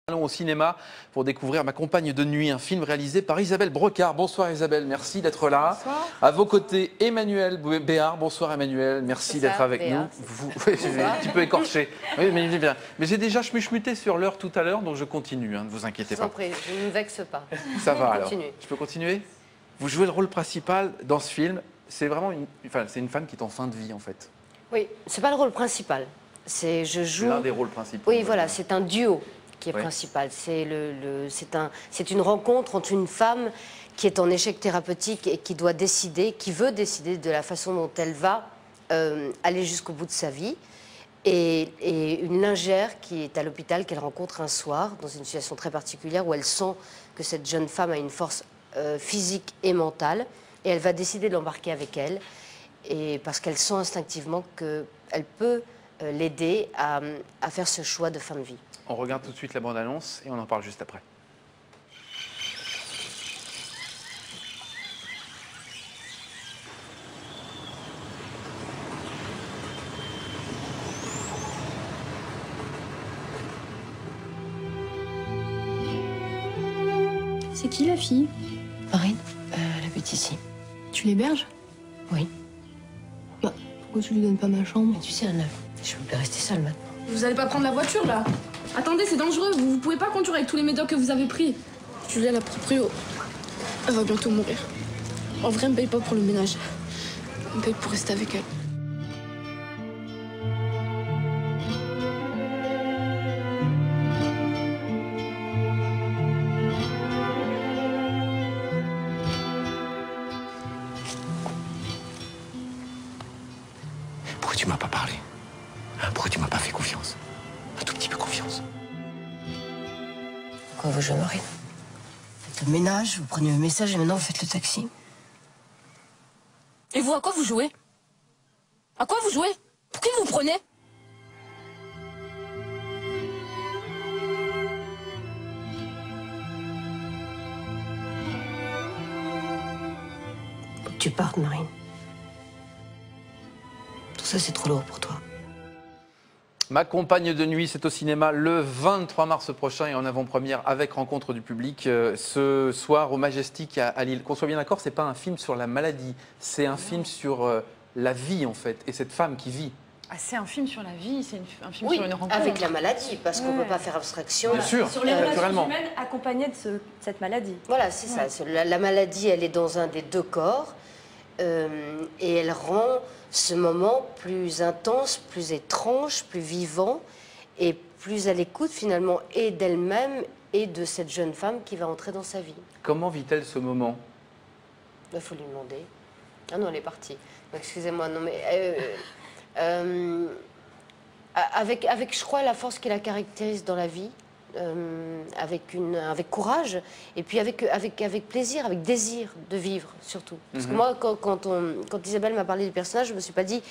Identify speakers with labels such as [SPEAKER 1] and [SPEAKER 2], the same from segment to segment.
[SPEAKER 1] Allons au cinéma pour découvrir Ma compagne de nuit, un film réalisé par Isabelle Brecard. Bonsoir Isabelle, merci d'être là.
[SPEAKER 2] Bonsoir.
[SPEAKER 1] À vos côtés, Emmanuel Béard. Bonsoir Emmanuel, merci d'être avec
[SPEAKER 2] Béard,
[SPEAKER 1] nous. Oui, j'ai un petit peu écorché. Oui, mais bien. Mais j'ai déjà schmuté sur l'heure tout à l'heure, donc je continue, ne vous inquiétez pas.
[SPEAKER 2] Je ne me vexe pas.
[SPEAKER 1] Ça va alors.
[SPEAKER 2] Continue.
[SPEAKER 1] Je peux continuer? Vous jouez le rôle principal dans ce film. C'est vraiment c'est une femme qui est en fin de vie en fait.
[SPEAKER 2] Oui, c'est pas le rôle principal. Je joue.
[SPEAKER 1] L'un des rôles principaux.
[SPEAKER 2] Oui, voilà, c'est un duo qui est
[SPEAKER 1] Oui.
[SPEAKER 2] principal. C'est une rencontre entre une femme qui est en échec thérapeutique et qui doit décider, qui veut décider de la façon dont elle va aller jusqu'au bout de sa vie. Et une lingère qui est à l'hôpital, qu'elle rencontre un soir, dans une situation très particulière, où elle sent que cette jeune femme a une force physique et mentale, et elle va décider de l'embarquer avec elle, et parce qu'elle sent instinctivement qu'elle peut l'aider à faire ce choix de fin de vie.
[SPEAKER 1] On regarde tout de suite la bande-annonce et on en parle juste après.
[SPEAKER 3] C'est qui la fille?
[SPEAKER 2] Marine, elle habite ici.
[SPEAKER 3] Tu l'héberges?
[SPEAKER 2] Oui.
[SPEAKER 3] Bah, pourquoi tu lui donnes pas ma chambre?
[SPEAKER 2] Mais tu sais, Anna, je peux plus rester seule maintenant.
[SPEAKER 3] Vous allez pas prendre la voiture là? Attendez, c'est dangereux, vous pouvez pas conduire avec tous les médocs que vous avez pris. Julia, la proprio, elle va bientôt mourir. En vrai, elle me paye pas pour le ménage. Elle me paye pour rester avec elle.
[SPEAKER 4] Pourquoi tu m'as pas parlé? Hein, pourquoi tu m'as pas fait confiance? Un tout petit peu confiance.
[SPEAKER 2] Pourquoi vous jouez, Marine? Vous faites le ménage, vous prenez le message et maintenant vous faites le taxi.
[SPEAKER 3] Et vous, à quoi vous jouez? À quoi vous jouez? Pour qui vous prenez?
[SPEAKER 2] Faut que tu partes, Marine. Tout ça, c'est trop lourd pour toi.
[SPEAKER 1] Ma compagne de nuit, c'est au cinéma le 23 mars prochain et en avant-première avec rencontre du public ce soir au Majestic à Lille. Qu'on soit bien d'accord, c'est pas un film sur la maladie, c'est un film sur la vie en fait et cette femme qui vit.
[SPEAKER 5] Ah, c'est un film sur la vie, c'est un film
[SPEAKER 2] Oui,
[SPEAKER 5] sur une rencontre.
[SPEAKER 2] avec la maladie, parce qu'on ne
[SPEAKER 5] Ouais.
[SPEAKER 2] peut pas faire abstraction.
[SPEAKER 1] Bien sûr,
[SPEAKER 5] Sur les relations
[SPEAKER 1] naturellement.
[SPEAKER 5] humaines accompagnées de cette maladie.
[SPEAKER 2] Voilà, c'est ça. La maladie, elle est dans un des deux corps et elle rend ce moment plus intense, plus étrange, plus vivant et plus à l'écoute finalement et d'elle-même et de cette jeune femme qui va entrer dans sa vie.
[SPEAKER 1] Comment vit-elle ce moment?
[SPEAKER 2] Il faut lui demander. Ah non, elle est partie. Excusez-moi, non mais... avec, je crois, la force qui la caractérise dans la vie, avec courage, et puis avec plaisir, avec désir de vivre, surtout. Parce que moi, quand Isabelle m'a parlé du personnage, je me suis pas dit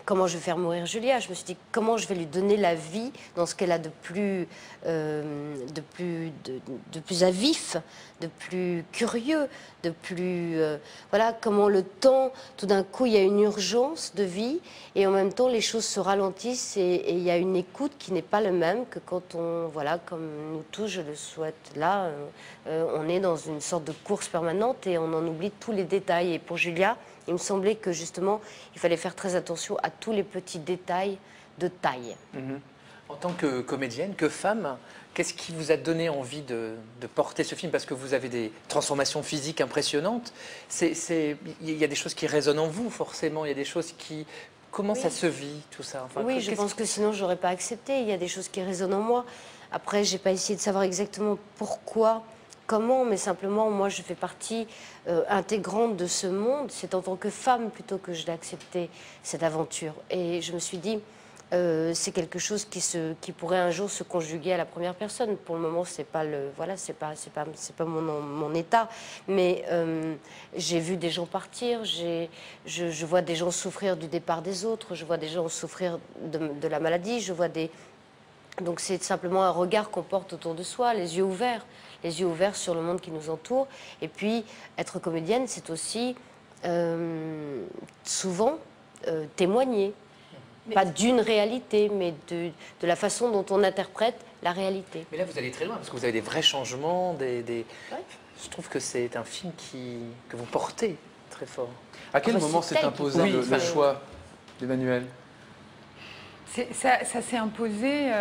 [SPEAKER 2] comment je vais faire mourir Julia. Je me suis dit comment je vais lui donner la vie dans ce qu'elle a de plus à vif, de plus curieux, de plus... voilà, comment le temps, tout d'un coup, il y a une urgence de vie et en même temps, les choses se ralentissent et il y a une écoute qui n'est pas la même que quand on... Voilà, comme nous tous, je le souhaite, là, on est dans une sorte de course permanente et on en oublie tous les détails. Et pour Julia, il me semblait que justement, il fallait faire très attention à tous les petits détails de taille.
[SPEAKER 6] En tant que comédienne, que femme, qu'est-ce qui vous a donné envie de porter ce film? Parce que vous avez des transformations physiques impressionnantes. Il y a des choses qui résonnent en vous, forcément. Il y a des choses qui... Comment ça se vit, tout ça? Enfin,
[SPEAKER 2] oui, je pense que sinon, je n'aurais pas accepté. Il y a des choses qui résonnent en moi. Après, je n'ai pas essayé de savoir exactement pourquoi, comment, mais simplement, moi, je fais partie intégrante de ce monde. C'est en tant que femme, plutôt que je l'ai accepté, cette aventure. Et je me suis dit... c'est quelque chose qui pourrait un jour se conjuguer à la première personne. Pour le moment, c'est pas mon état. Mais j'ai vu des gens partir. Je vois des gens souffrir du départ des autres. Je vois des gens souffrir de la maladie. Donc c'est simplement un regard qu'on porte autour de soi, les yeux ouverts sur le monde qui nous entoure. Et puis être comédienne, c'est aussi souvent témoigner. Pas d'une réalité, mais de la façon dont on interprète la réalité.
[SPEAKER 6] Mais là, vous allez très loin parce que vous avez des vrais changements.
[SPEAKER 2] Ouais.
[SPEAKER 6] Je trouve que c'est un film que vous portez très fort.
[SPEAKER 1] À quel
[SPEAKER 2] Ah bah,
[SPEAKER 1] moment
[SPEAKER 2] c'est
[SPEAKER 1] s'est
[SPEAKER 2] tel
[SPEAKER 1] imposé
[SPEAKER 6] qu'il
[SPEAKER 1] le
[SPEAKER 6] faut.
[SPEAKER 1] choix d'Emmanuel?
[SPEAKER 5] Ça s'est imposé.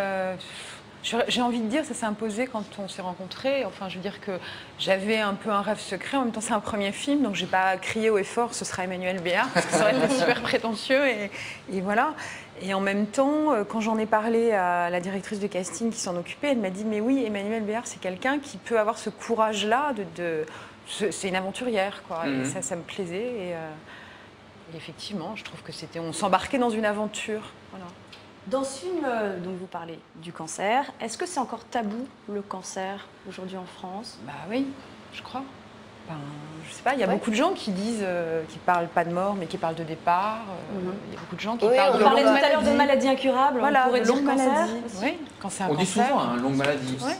[SPEAKER 5] J'ai envie de dire, ça s'est imposé quand on s'est rencontrés. Enfin, je veux dire que j'avais un peu un rêve secret. En même temps, c'est un premier film, donc j'ai pas crié haut et fort, ce sera Emmanuel Béard, parce que ça aurait été super prétentieux. Et voilà. Et en même temps, quand j'en ai parlé à la directrice de casting qui s'en occupait, elle m'a dit, mais oui, Emmanuel Béard, c'est quelqu'un qui peut avoir ce courage-là c'est une aventurière, quoi. Et ça me plaisait. Et effectivement, je trouve que on s'embarquait dans une aventure. Voilà.
[SPEAKER 7] Dans ce film dont vous parlez du cancer, est-ce que c'est encore tabou le cancer aujourd'hui en France?
[SPEAKER 5] Bah oui, je crois. Ben, je sais pas, il y a beaucoup de gens qui disent, qui parlent pas de mort, mais qui parlent de départ. Il y a beaucoup de gens qui parlent
[SPEAKER 7] On
[SPEAKER 5] de
[SPEAKER 7] parlait
[SPEAKER 5] longue
[SPEAKER 7] tout à l'heure de maladies incurables,
[SPEAKER 5] Voilà,
[SPEAKER 7] on pourrait
[SPEAKER 5] de
[SPEAKER 7] dire
[SPEAKER 5] longue
[SPEAKER 7] cancer
[SPEAKER 5] maladie.
[SPEAKER 7] aussi.
[SPEAKER 5] Oui, quand c'est un
[SPEAKER 1] On dit
[SPEAKER 5] cancer.
[SPEAKER 1] souvent une longue maladie.
[SPEAKER 5] Ouais.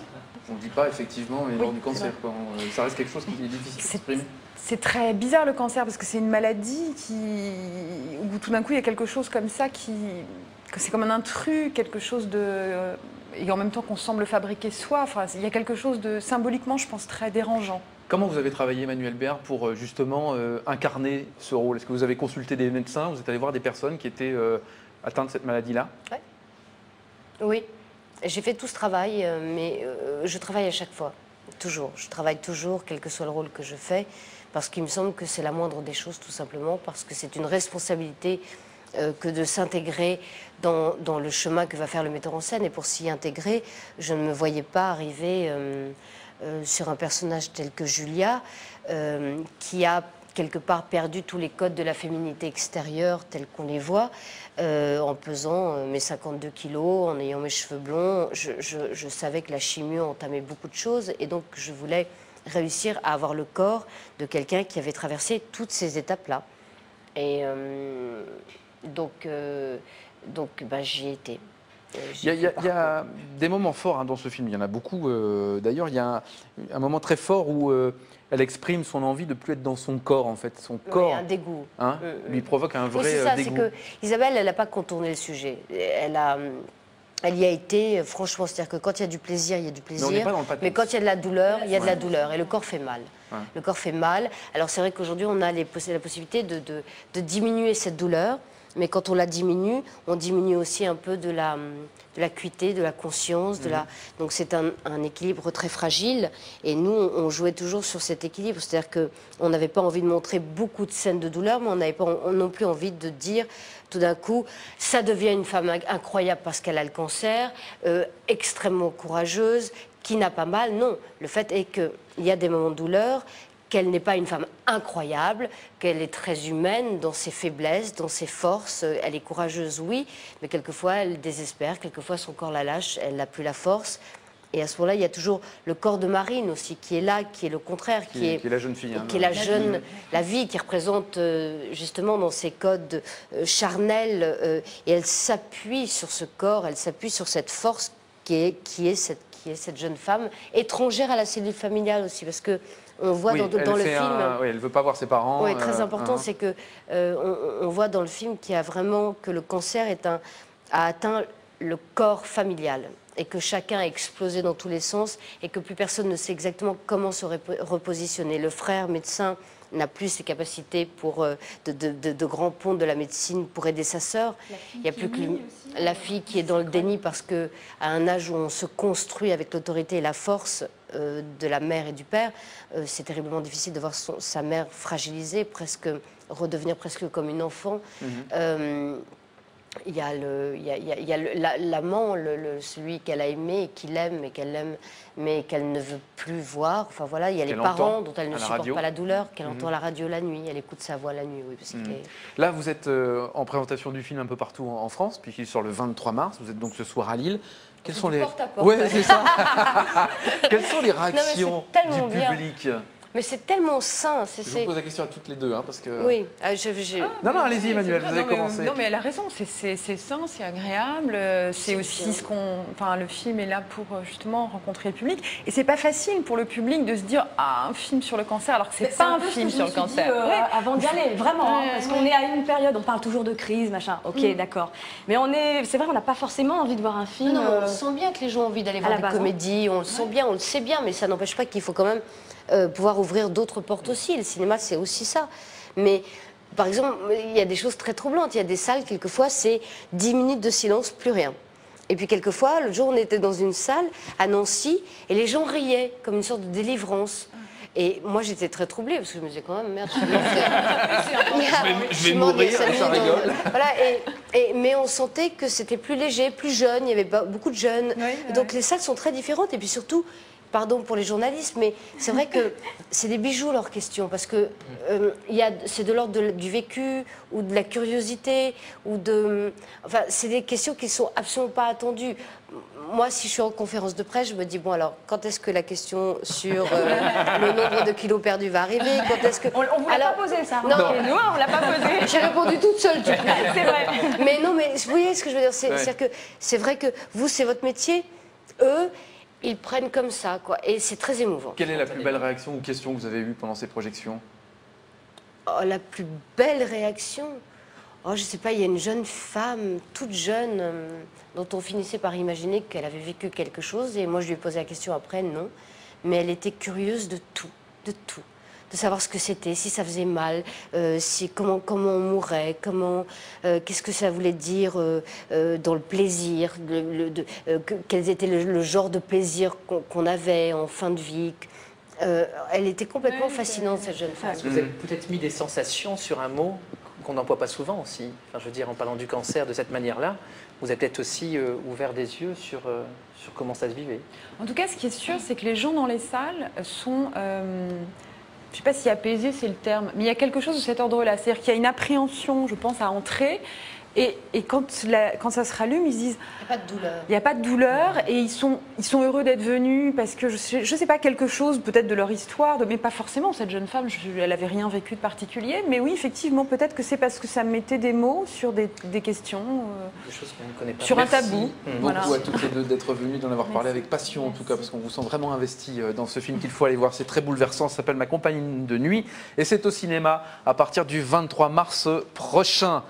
[SPEAKER 1] On ne dit pas effectivement une mort du cancer. Quoi. Ça reste quelque chose qui est difficile à exprimer.
[SPEAKER 5] C'est très bizarre le cancer parce que c'est une maladie où tout d'un coup il y a quelque chose comme ça que c'est comme un intrus, quelque chose de et en même temps qu'on semble fabriquer soi. Enfin, il y a quelque chose de symboliquement, je pense, très dérangeant.
[SPEAKER 1] Comment vous avez travaillé, Emmanuel Béard, pour justement incarner ce rôle? Est-ce que vous avez consulté des médecins? Vous êtes allé voir des personnes qui étaient atteintes de cette maladie-là?
[SPEAKER 2] Oui, j'ai fait tout ce travail, mais je travaille à chaque fois, toujours. Je travaille toujours, quel que soit le rôle que je fais, parce qu'il me semble que c'est la moindre des choses, tout simplement, parce que c'est une responsabilité que de s'intégrer dans le chemin que va faire le metteur en scène. Et pour s'y intégrer, je ne me voyais pas arriver sur un personnage tel que Julia, qui a quelque part perdu tous les codes de la féminité extérieure tels qu'on les voit, en pesant mes 52 kilos, en ayant mes cheveux blonds. Je savais que la chimio entamait beaucoup de choses, et donc je voulais réussir à avoir le corps de quelqu'un qui avait traversé toutes ces étapes-là. Et donc j'y ai été.
[SPEAKER 1] Il y a des moments forts dans ce film, il y en a beaucoup. D'ailleurs, il y a un moment très fort où elle exprime son envie de ne plus être dans son corps, en fait. Son corps
[SPEAKER 2] un dégoût.
[SPEAKER 1] Lui provoque un vrai
[SPEAKER 2] c'est ça,
[SPEAKER 1] dégoût.
[SPEAKER 2] c'est que Isabelle, elle n'a pas contourné le sujet. Elle y a été, franchement, c'est-à-dire que quand il y a du plaisir, il y a du plaisir.
[SPEAKER 1] Mais on n'est pas dans le pathos.
[SPEAKER 2] Mais quand il y a de la douleur, il y a de la douleur. Et le corps fait mal.
[SPEAKER 1] Ouais.
[SPEAKER 2] Le corps fait mal. Alors c'est vrai qu'aujourd'hui, on a la possibilité de diminuer cette douleur. Mais quand on la diminue, on diminue aussi un peu de l'acuité, de la conscience. Donc c'est un équilibre très fragile. Et nous, on jouait toujours sur cet équilibre. C'est-à-dire qu'on n'avait pas envie de montrer beaucoup de scènes de douleur, mais on n'avait pas non plus envie de dire tout d'un coup, ça devient une femme incroyable parce qu'elle a le cancer, extrêmement courageuse, qui n'a pas mal. Non, le fait est qu'il y a des moments de douleur, qu'elle n'est pas une femme incroyable, qu'elle est très humaine dans ses faiblesses, dans ses forces. Elle est courageuse, oui, mais quelquefois elle désespère, quelquefois son corps la lâche, elle n'a plus la force. Et à ce moment-là, il y a toujours le corps de Marine aussi, qui est là, qui est le contraire, qui est
[SPEAKER 1] la jeune fille.
[SPEAKER 2] Qui est la jeune, la vie, qui représente justement dans ses codes charnels. Et elle s'appuie sur ce corps, elle s'appuie sur cette force qui est cette jeune femme, étrangère à la cellule familiale aussi, parce que on voit dans le film.
[SPEAKER 1] Elle ne veut pas voir ses parents.
[SPEAKER 2] Oui, très important, c'est que on voit dans le film qu'il y a vraiment que le cancer a atteint le corps familial et que chacun a explosé dans tous les sens et que plus personne ne sait exactement comment se repositionner. Le frère médecin n'a plus ses capacités pour de grands ponts de la médecine pour aider sa sœur. Il n'y a plus que la fille qui est dans le déni parce qu'à un âge où on se construit avec l'autorité et la force de la mère et du père, c'est terriblement difficile de voir sa mère fragilisée, redevenir presque comme une enfant. Il y a l'amant, celui qu'elle a aimé et qu'il aime et qu'elle aime, mais qu'elle ne veut plus voir. Enfin voilà, il y a les parents dont elle ne supporte pas la douleur, qu'elle entend à la radio la nuit, elle écoute sa voix la nuit. Oui, parce
[SPEAKER 1] Là, vous êtes en présentation du film un peu partout en France, puisqu'il sort le 23 mars. Vous êtes donc ce soir à Lille. Quelles sont les
[SPEAKER 2] porte à porte.
[SPEAKER 1] Ouais, c'est ça. Quelles sont les réactions
[SPEAKER 2] tellement
[SPEAKER 1] du
[SPEAKER 2] bien.
[SPEAKER 1] public?
[SPEAKER 2] Mais c'est tellement sain.
[SPEAKER 1] Je vous pose la question à toutes les deux, hein, parce que...
[SPEAKER 2] Oui,
[SPEAKER 1] Non, allez-y, Emmanuel, vous avez
[SPEAKER 5] Non, mais-
[SPEAKER 1] commencé.
[SPEAKER 5] Non, mais elle a raison, c'est sain, c'est agréable, c'est aussi
[SPEAKER 2] bien.
[SPEAKER 5] ce qu'on... Enfin, le film est là pour justement rencontrer le public. Et c'est pas facile pour le public de se dire « Ah, un film sur le cancer », alors que c'est pas un film sur le cancer.
[SPEAKER 7] Avant d'y aller, vraiment, hein, parce qu'on est à une période, on parle toujours de crise, machin, ok, d'accord. Mais c'est vrai, on n'a pas forcément envie de voir un film...
[SPEAKER 2] Non, on sent bien que les gens ont envie d'aller voir
[SPEAKER 7] la
[SPEAKER 2] des
[SPEAKER 7] base, hein.
[SPEAKER 2] comédies, on le sent bien, on le sait bien, mais ça n'empêche pas qu'il faut quand même pouvoir ouvrir d'autres portes aussi. Le cinéma, c'est aussi ça. Mais par exemple, il y a des choses très troublantes. Il y a des salles, quelquefois, c'est 10 minutes de silence, plus rien. Et puis quelquefois, le jour, on était dans une salle à Nancy et les gens riaient comme une sorte de délivrance. Et moi, j'étais très troublée parce que je me disais quand même, merde,
[SPEAKER 1] je vais mourir, ça rigole.
[SPEAKER 2] Voilà, mais on sentait que c'était plus léger, plus jeune, il y avait beaucoup de jeunes. Et donc les salles sont très différentes. Et puis surtout, pardon pour les journalistes, mais c'est vrai que c'est des bijoux leurs questions, parce que c'est de l'ordre du vécu ou de la curiosité, enfin, c'est des questions qui ne sont absolument pas attendues. Moi, si je suis en conférence de presse, je me dis, bon alors, quand est-ce que la question sur le nombre de kilos perdus va arriver? Quand est-ce que...
[SPEAKER 7] On ne vous l'a pas posé, ça.
[SPEAKER 2] Non.
[SPEAKER 7] Ok, nous, on ne l'a pas posé.
[SPEAKER 2] J'ai répondu toute seule, tu vois.
[SPEAKER 7] C'est vrai.
[SPEAKER 2] Mais non, mais vous voyez ce que je veux dire, c'est-à-dire que c'est vrai que vous, c'est votre métier, eux, ils prennent comme ça, quoi. Et c'est très émouvant.
[SPEAKER 1] Quelle est la plus belle réaction ou question que vous avez eue pendant ces projections?
[SPEAKER 2] Oh, la plus belle réaction? Oh, je sais pas, il y a une jeune femme, toute jeune, dont on finissait par imaginer qu'elle avait vécu quelque chose. Et moi, je lui ai posé la question après, non. Mais elle était curieuse de tout, de tout. De savoir ce que c'était, si ça faisait mal, comment on mourait, qu'est-ce que ça voulait dire dans le plaisir, quels étaient le genre de plaisir qu'on avait en fin de vie. Elle était complètement fascinante, cette jeune femme.
[SPEAKER 6] Vous avez peut-être mis des sensations sur un mot qu'on n'emploie pas souvent aussi. Enfin, je veux dire, en parlant du cancer de cette manière-là, vous avez peut-être aussi ouvert des yeux sur comment ça se vivait.
[SPEAKER 5] En tout cas, ce qui est sûr, c'est que les gens dans les salles sont... je ne sais pas si apaisé, c'est le terme, mais il y a quelque chose de cet ordre-là. C'est-à-dire qu'il y a une appréhension, je pense, à entrer. Et quand ça se rallume, ils se disent...
[SPEAKER 2] Il n'y a pas de douleur.
[SPEAKER 5] Il n'y a pas de douleur et ils sont heureux d'être venus parce que, je sais pas, quelque chose peut-être de leur histoire, mais pas forcément. Cette jeune femme, elle n'avait rien vécu de particulier. Mais oui, effectivement, peut-être que c'est parce que ça mettait des mots sur des questions,
[SPEAKER 6] Des choses qu'on ne connaît pas.
[SPEAKER 5] sur un
[SPEAKER 1] Merci
[SPEAKER 5] tabou.
[SPEAKER 1] beaucoup à toutes les deux d'être venues, d'en avoir parlé avec passion en tout cas, parce qu'on vous sent vraiment investi dans ce film qu'il faut aller voir. C'est très bouleversant, ça s'appelle Ma compagne de nuit et c'est au cinéma à partir du 23 mars prochain.